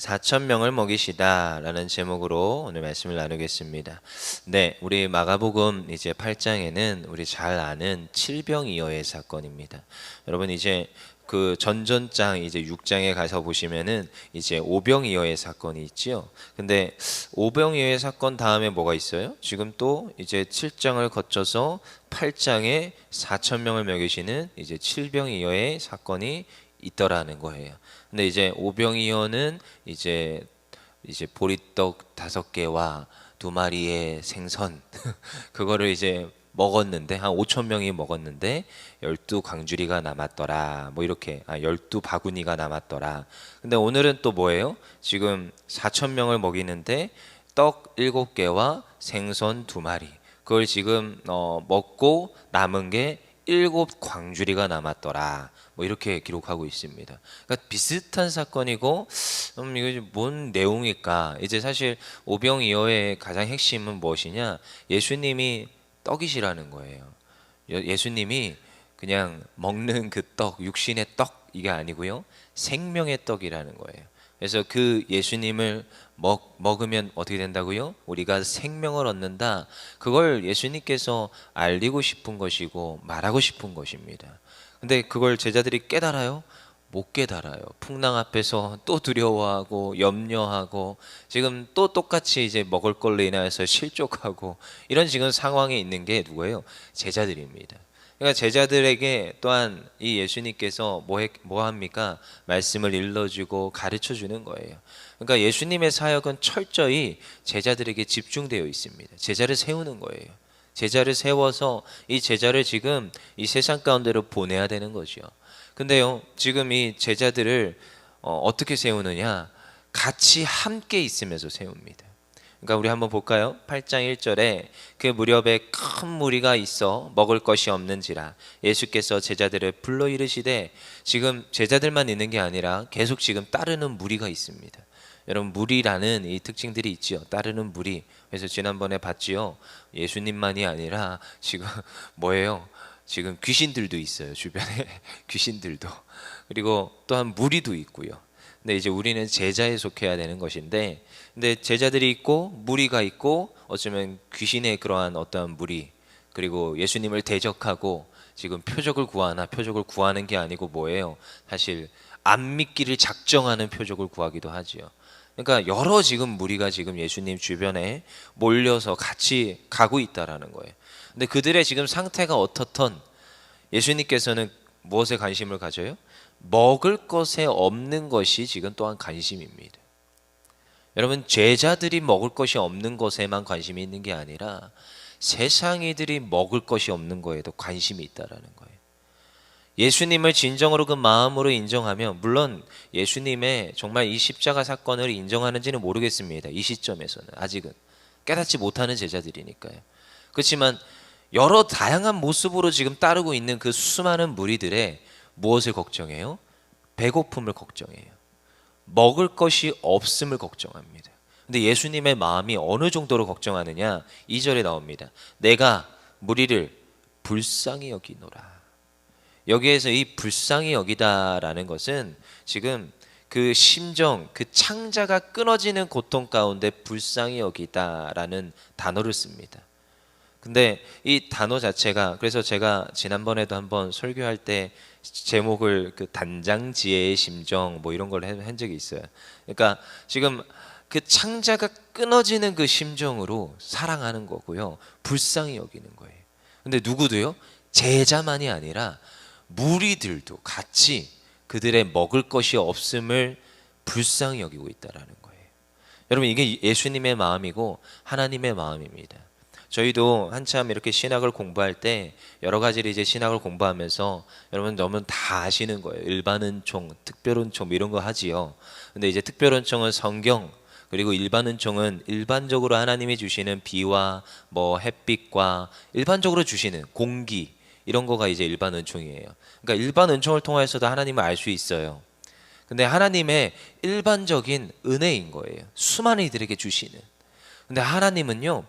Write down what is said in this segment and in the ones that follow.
4천 명을 먹이시다라는 제목으로 오늘 말씀을 나누겠습니다. 네, 우리 마가복음 이제 8장에는 우리 잘 아는 칠병이어의 사건입니다. 여러분 이제 그 전전장 이제 6장에 가서 보시면은 이제 오병이어의 사건이 있지요. 근데 오병이어의 사건 다음에 뭐가 있어요? 지금 또 이제 7장을 거쳐서 8장에 4천 명을 먹이시는 이제 칠병이어의 사건이 있더라는 거예요. 근데 이제 오병이어는 이제 보리떡 5개와 2마리의 생선 그거를 이제 먹었는데 한 5천 명이 먹었는데 12광주리가 남았더라. 뭐 이렇게 12바구니가 남았더라. 근데 오늘은 또 뭐예요? 지금 4천 명을 먹이는데 떡 7개와 생선 2마리. 그걸 지금 먹고 남은 게 7광주리가 남았더라. 뭐 이렇게 기록하고 있습니다. 그러니까 비슷한 사건이고 이거 뭔 내용일까? 이제 사실 오병이어의 가장 핵심은 무엇이냐? 예수님이 떡이시라는 거예요. 예수님이 그냥 먹는 그 떡, 육신의 떡 이게 아니고요. 생명의 떡이라는 거예요. 그래서 그 예수님을 먹으면 어떻게 된다고요? 우리가 생명을 얻는다. 그걸 예수님께서 알리고 싶은 것이고 말하고 싶은 것입니다. 근데 그걸 제자들이 깨달아요? 못 깨달아요. 풍랑 앞에서 또 두려워하고 염려하고 지금 또 똑같이 이제 먹을 걸로 인하여서 실족하고 이런 지금 상황에 있는 게 누구예요? 제자들입니다. 그러니까 제자들에게 또한 이 예수님께서 뭐 합니까? 말씀을 일러주고 가르쳐 주는 거예요. 그러니까 예수님의 사역은 철저히 제자들에게 집중되어 있습니다. 제자를 세우는 거예요. 제자를 세워서 이 제자를 지금 이 세상 가운데로 보내야 되는 거죠. 근데요, 지금 이 제자들을 어떻게 세우느냐? 같이 함께 있으면서 세웁니다. 그러니까 우리 한번 볼까요? 8장 1절에 그 무렵에 큰 무리가 있어 먹을 것이 없는지라 예수께서 제자들을 불러 이르시되, 지금 제자들만 있는 게 아니라 계속 지금 따르는 무리가 있습니다. 여러분, 무리라는 이 특징들이 있지요. 따르는 무리. 그래서 지난번에 봤지요. 예수님만이 아니라 지금 뭐예요? 지금 귀신들도 있어요. 주변에 귀신들도. 그리고 또한 무리도 있고요. 근데 이제 우리는 제자에 속해야 되는 것인데, 근데 제자들이 있고 무리가 있고 어쩌면 귀신의 그러한 어떠한 무리, 그리고 예수님을 대적하고 지금 표적을 구하나, 표적을 구하는 게 아니고 뭐예요? 사실 안 믿기를 작정하는 표적을 구하기도 하지요. 그러니까 여러 지금 무리가 지금 예수님 주변에 몰려서 같이 가고 있다라는 거예요. 근데 그들의 지금 상태가 어떻든 예수님께서는 무엇에 관심을 가져요? 먹을 것에 없는 것이 지금 또한 관심입니다. 여러분, 제자들이 먹을 것이 없는 것에만 관심이 있는 게 아니라 세상이들이 먹을 것이 없는 거에도 관심이 있다라는 거예요. 예수님을 진정으로 그 마음으로 인정하면, 물론 예수님의 정말 이 십자가 사건을 인정하는지는 모르겠습니다. 이 시점에서는 아직은 깨닫지 못하는 제자들이니까요. 그렇지만 여러 다양한 모습으로 지금 따르고 있는 그 수많은 무리들의 무엇을 걱정해요? 배고픔을 걱정해요. 먹을 것이 없음을 걱정합니다. 근데 예수님의 마음이 어느 정도로 걱정하느냐? 2절에 나옵니다. 내가 무리를 불쌍히 여기노라. 여기에서 이 불쌍히 여기다라는 것은 지금 그 심정, 그 창자가 끊어지는 고통 가운데 불쌍히 여기다라는 단어를 씁니다. 근데 이 단어 자체가, 그래서 제가 지난번에도 한번 설교할 때 제목을 그 단장지혜의 심정 뭐 이런 걸 한 적이 있어요. 그러니까 지금 그 창자가 끊어지는 그 심정으로 사랑하는 거고요. 불쌍히 여기는 거예요. 근데 누구도요? 제자만이 아니라 무리들도 같이 그들의 먹을 것이 없음을 불쌍히 여기고 있다라는 거예요. 여러분, 이게 예수님의 마음이고 하나님의 마음입니다. 저희도 한참 이렇게 신학을 공부할 때 여러 가지를 이제 신학을 공부하면서 여러분 너무 다 아시는 거예요. 일반은총, 특별은총 이런 거 하지요. 근데 이제 특별은총은 성경, 그리고 일반은총은 일반적으로 하나님이 주시는 비와 뭐 햇빛과 일반적으로 주시는 공기, 이런 거가 이제 일반은총이에요. 그러니까 일반은총을 통해서도 하나님을 알 수 있어요. 근데 하나님의 일반적인 은혜인 거예요. 수많은 이들에게 주시는. 근데 하나님은요,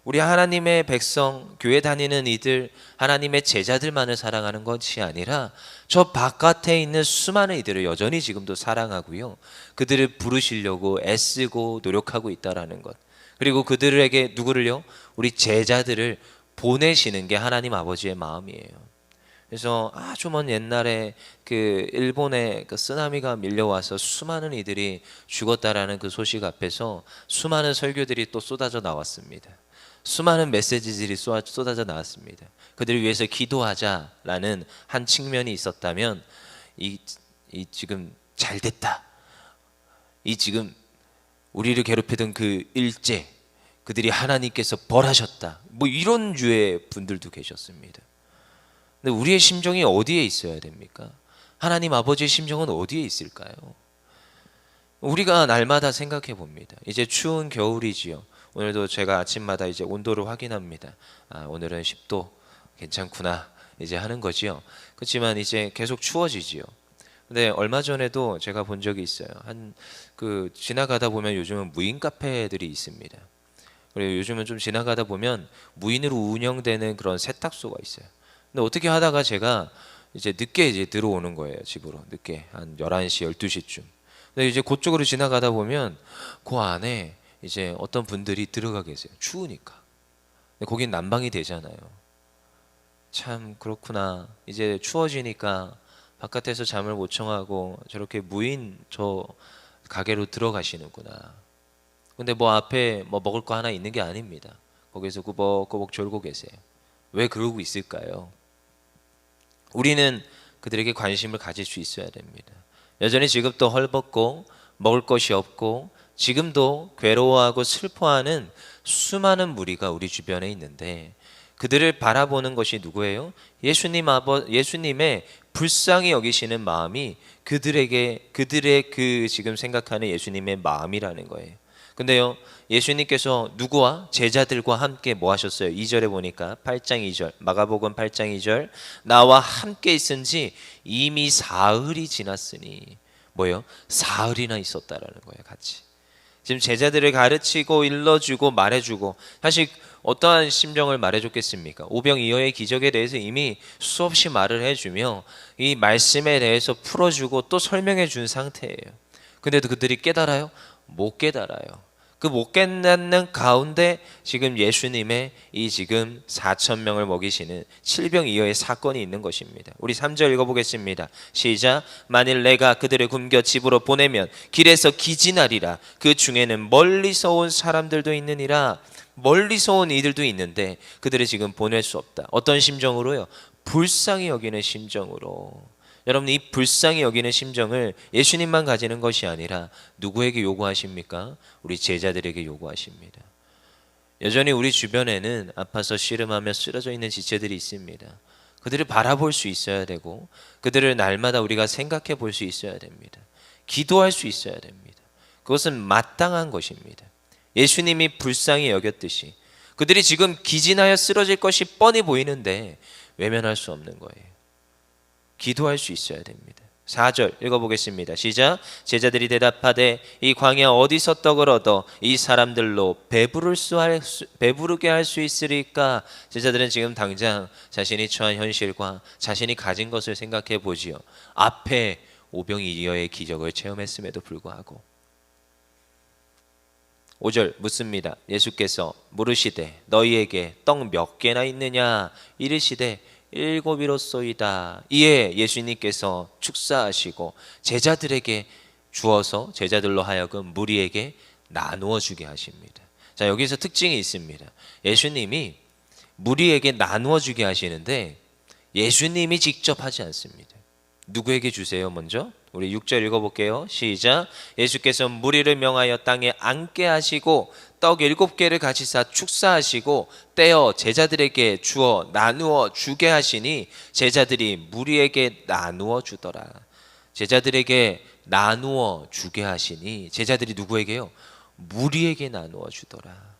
우리 하나님의 백성, 교회 다니는 이들, 하나님의 제자들만을 사랑하는 것이 아니라 저 바깥에 있는 수많은 이들을 여전히 지금도 사랑하고요, 그들을 부르시려고 애쓰고 노력하고 있다라는 것. 그리고 그들에게 누구를요? 우리 제자들을 보내시는 게 하나님 아버지의 마음이에요. 그래서 아주 먼 옛날에 그 일본의 그 쓰나미가 밀려와서 수많은 이들이 죽었다라는 그 소식 앞에서 수많은 설교들이 또 쏟아져 나왔습니다. 수많은 메시지들이 쏟아져 나왔습니다. 그들을 위해서 기도하자라는 한 측면이 있었다면, 이 지금 잘 됐다, 이 지금 우리를 괴롭히던 그 일제, 그들이 하나님께서 벌하셨다, 뭐 이런 주의 분들도 계셨습니다. 근데 우리의 심정이 어디에 있어야 됩니까? 하나님 아버지의 심정은 어디에 있을까요? 우리가 날마다 생각해 봅니다. 이제 추운 겨울이지요. 오늘도 제가 아침마다 이제 온도를 확인합니다. 오늘은 10도 괜찮구나 이제 하는 거지요. 그렇지만 이제 계속 추워지지요. 근데 얼마 전에도 제가 본 적이 있어요. 지나가다 보면 요즘은 무인 카페들이 있습니다. 그리고 요즘은 좀 지나가다 보면 무인으로 운영되는 그런 세탁소가 있어요. 근데 어떻게 하다가 제가 이제 늦게 이제 들어오는 거예요. 집으로 늦게 한 11시 12시쯤. 근데 이제 그쪽으로 지나가다 보면 그 안에 이제 어떤 분들이 들어가 계세요. 추우니까. 근데 거긴 난방이 되잖아요. 참 그렇구나. 이제 추워지니까 바깥에서 잠을 못 청하고 저렇게 무인 저 가게로 들어가시는구나. 근데 뭐 앞에 뭐 먹을 거 하나 있는 게 아닙니다. 거기서 꾸벅꾸벅 졸고 계세요. 왜 그러고 있을까요? 우리는 그들에게 관심을 가질 수 있어야 됩니다. 여전히 지금도 헐벗고 먹을 것이 없고 지금도 괴로워하고 슬퍼하는 수많은 무리가 우리 주변에 있는데, 그들을 바라보는 것이 누구예요? 예수님의 불쌍히 여기시는 마음이 그들의 그 지금 생각하는 예수님의 마음이라는 거예요. 근데요, 예수님께서 누구와? 제자들과 함께 뭐 하셨어요? 2절에 보니까 8장 2절, 마가복음 8장 2절, 나와 함께 있은 지 이미 사흘이 지났으니, 뭐예요? 사흘이나 있었다라는 거예요. 같이 지금 제자들을 가르치고 일러주고 말해주고, 사실 어떠한 심정을 말해줬겠습니까? 오병이어의 기적에 대해서 이미 수없이 말을 해주며 이 말씀에 대해서 풀어주고 또 설명해 준 상태예요. 근데도 그들이 깨달아요? 못 깨달아요. 그 못 깨닫는 가운데 지금 예수님의 이 지금 4,000명을 먹이시는 칠병이어의 사건이 있는 것입니다. 우리 3절 읽어보겠습니다. 시작. 만일 내가 그들을 굶겨 집으로 보내면 길에서 기진하리라. 그 중에는 멀리서 온 사람들도 있느니라. 멀리서 온 이들도 있는데 그들을 지금 보낼 수 없다. 어떤 심정으로요? 불쌍히 여기는 심정으로. 여러분, 이 불쌍히 여기는 심정을 예수님만 가지는 것이 아니라 누구에게 요구하십니까? 우리 제자들에게 요구하십니다. 여전히 우리 주변에는 아파서 씨름하며 쓰러져 있는 지체들이 있습니다. 그들을 바라볼 수 있어야 되고 그들을 날마다 우리가 생각해 볼 수 있어야 됩니다. 기도할 수 있어야 됩니다. 그것은 마땅한 것입니다. 예수님이 불쌍히 여겼듯이 그들이 지금 기진하여 쓰러질 것이 뻔히 보이는데 외면할 수 없는 거예요. 기도할 수 있어야 됩니다. 4절 읽어보겠습니다. 시작. 제자들이 대답하되 이 광야 어디서 떡을 얻어 이 사람들로 배부르게 할 수 있으리까? 제자들은 지금 당장 자신이 처한 현실과 자신이 가진 것을 생각해 보지요. 앞에 오병이어의 기적을 체험했음에도 불구하고 5절 묻습니다. 예수께서 물으시되 너희에게 떡 몇 개나 있느냐? 이르시되 7이로소이다. 이에 예수님께서 축사하시고 제자들에게 주어서 제자들로 하여금 무리에게 나누어 주게 하십니다. 자, 여기서 특징이 있습니다. 예수님이 무리에게 나누어 주게 하시는데 예수님이 직접 하지 않습니다. 누구에게 주세요? 먼저 우리 6절 읽어볼게요. 시작. 예수께서 무리를 명하여 땅에 앉게 하시고 떡 7개를 가지사 축사하시고 떼어 제자들에게 주어 나누어 주게 하시니 제자들이 무리에게 나누어 주더라. 제자들에게 나누어 주게 하시니 제자들이 누구에게요? 무리에게 나누어 주더라.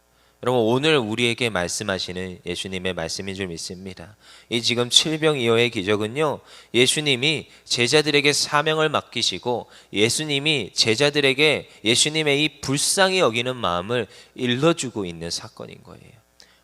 여러분, 오늘 우리에게 말씀하시는 예수님의 말씀인 줄 믿습니다. 이 지금 칠병이어의 기적은요, 예수님이 제자들에게 사명을 맡기시고 예수님이 제자들에게 예수님의 이 불쌍히 여기는 마음을 일러주고 있는 사건인 거예요.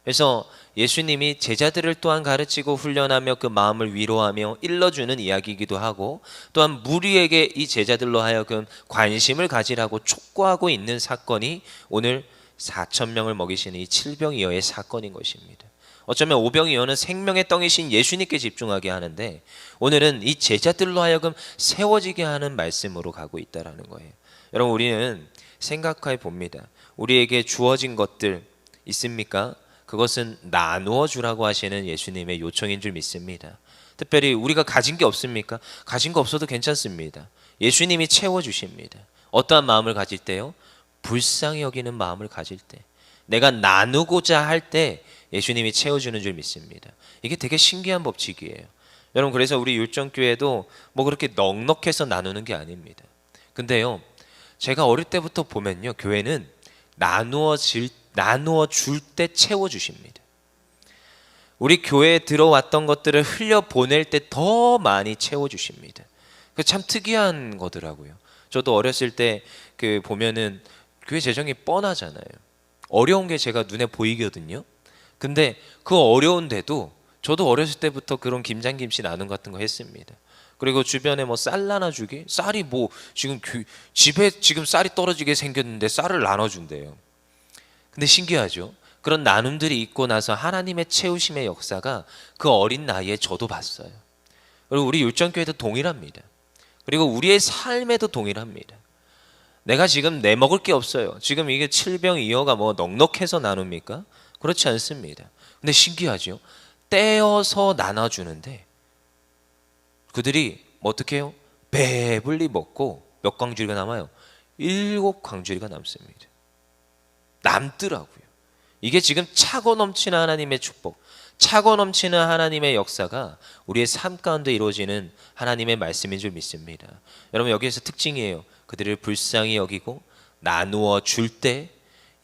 그래서 예수님이 제자들을 또한 가르치고 훈련하며 그 마음을 위로하며 일러주는 이야기이기도 하고, 또한 무리에게 이 제자들로 하여금 관심을 가지라고 촉구하고 있는 사건이 오늘 4천 명을 먹이시는 이 칠병이어의 사건인 것입니다. 어쩌면 오병이어는 생명의 떡이신 예수님께 집중하게 하는데, 오늘은 이 제자들로 하여금 세워지게 하는 말씀으로 가고 있다라는 거예요. 여러분, 우리는 생각해 봅니다. 우리에게 주어진 것들 있습니까? 그것은 나누어 주라고 하시는 예수님의 요청인 줄 믿습니다. 특별히 우리가 가진 게 없습니까? 가진 거 없어도 괜찮습니다. 예수님이 채워주십니다. 어떠한 마음을 가질 때요? 불쌍히 여기는 마음을 가질 때, 내가 나누고자 할 때 예수님이 채워주는 줄 믿습니다. 이게 되게 신기한 법칙이에요. 여러분, 그래서 우리 율정교회도 뭐 그렇게 넉넉해서 나누는 게 아닙니다. 근데요, 제가 어릴 때부터 보면요, 교회는 나누어 줄 때 채워주십니다. 우리 교회에 들어왔던 것들을 흘려보낼 때 더 많이 채워주십니다. 그 참 특이한 거더라고요. 저도 어렸을 때 그 보면은 교회 재정이 뻔하잖아요. 어려운 게 제가 눈에 보이거든요. 근데 그 어려운데도 저도 어렸을 때부터 그런 김장김치 나눔 같은 거 했습니다. 그리고 주변에 뭐 쌀 나눠주기, 쌀이 뭐 지금 집에 지금 쌀이 떨어지게 생겼는데 쌀을 나눠준대요. 근데 신기하죠. 그런 나눔들이 있고 나서 하나님의 채우심의 역사가 그 어린 나이에 저도 봤어요. 그리고 우리 율정교회도 동일합니다. 그리고 우리의 삶에도 동일합니다. 내가 지금 내 먹을 게 없어요. 지금 이게 칠병이어가 뭐 넉넉해서 나눕니까? 그렇지 않습니다. 근데 신기하죠. 떼어서 나눠주는데 그들이 뭐 어떻게 해요? 배불리 먹고 몇 광주리가 남아요? 7광주리가 남습니다. 남더라고요. 이게 지금 차고 넘치는 하나님의 축복, 차고 넘치는 하나님의 역사가 우리의 삶 가운데 이루어지는 하나님의 말씀인 줄 믿습니다. 여러분, 여기에서 특징이에요. 그들을 불쌍히 여기고 나누어 줄 때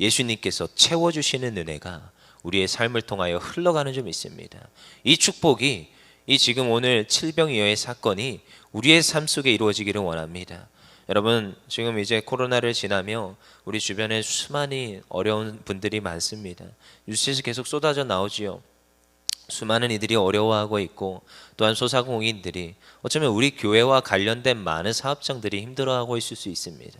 예수님께서 채워주시는 은혜가 우리의 삶을 통하여 흘러가는 줄 믿습니다. 이 축복이, 이 지금 오늘 칠병이어의 사건이 우리의 삶 속에 이루어지기를 원합니다. 여러분, 지금 이제 코로나를 지나며 우리 주변에 수많은 어려운 분들이 많습니다. 뉴스에서 계속 쏟아져 나오지요. 수많은 이들이 어려워하고 있고, 또한 소상공인들이, 어쩌면 우리 교회와 관련된 많은 사업장들이 힘들어하고 있을 수 있습니다.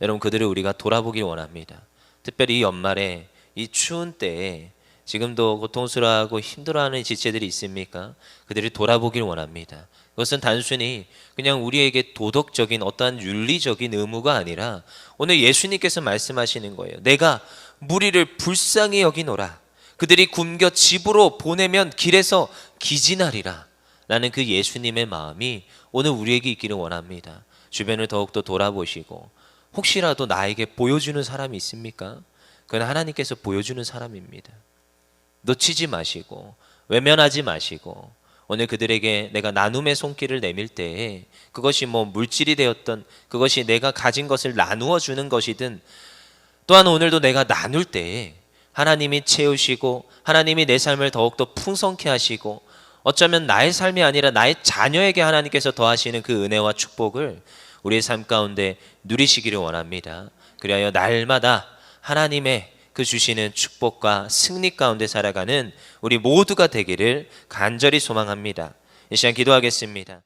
여러분, 그들을 우리가 돌아보길 원합니다. 특별히 이 연말에, 이 추운 때에 지금도 고통스러워하고 힘들어하는 지체들이 있습니까? 그들을 돌아보길 원합니다. 그것은 단순히 그냥 우리에게 도덕적인 어떠한 윤리적인 의무가 아니라 오늘 예수님께서 말씀하시는 거예요. 내가 무리를 불쌍히 여기노라. 그들이 굶겨 집으로 보내면 길에서 기진하리라. 라는 그 예수님의 마음이 오늘 우리에게 있기를 원합니다. 주변을 더욱더 돌아보시고, 혹시라도 나에게 보여주는 사람이 있습니까? 그건 하나님께서 보여주는 사람입니다. 놓치지 마시고 외면하지 마시고, 오늘 그들에게 내가 나눔의 손길을 내밀 때에 그것이 뭐 물질이 되었던, 그것이 내가 가진 것을 나누어 주는 것이든, 또한 오늘도 내가 나눌 때에 하나님이 채우시고 하나님이 내 삶을 더욱더 풍성케 하시고, 어쩌면 나의 삶이 아니라 나의 자녀에게 하나님께서 더하시는 그 은혜와 축복을 우리의 삶 가운데 누리시기를 원합니다. 그리하여 날마다 하나님의 그 주시는 축복과 승리 가운데 살아가는 우리 모두가 되기를 간절히 소망합니다. 이 시간 기도하겠습니다.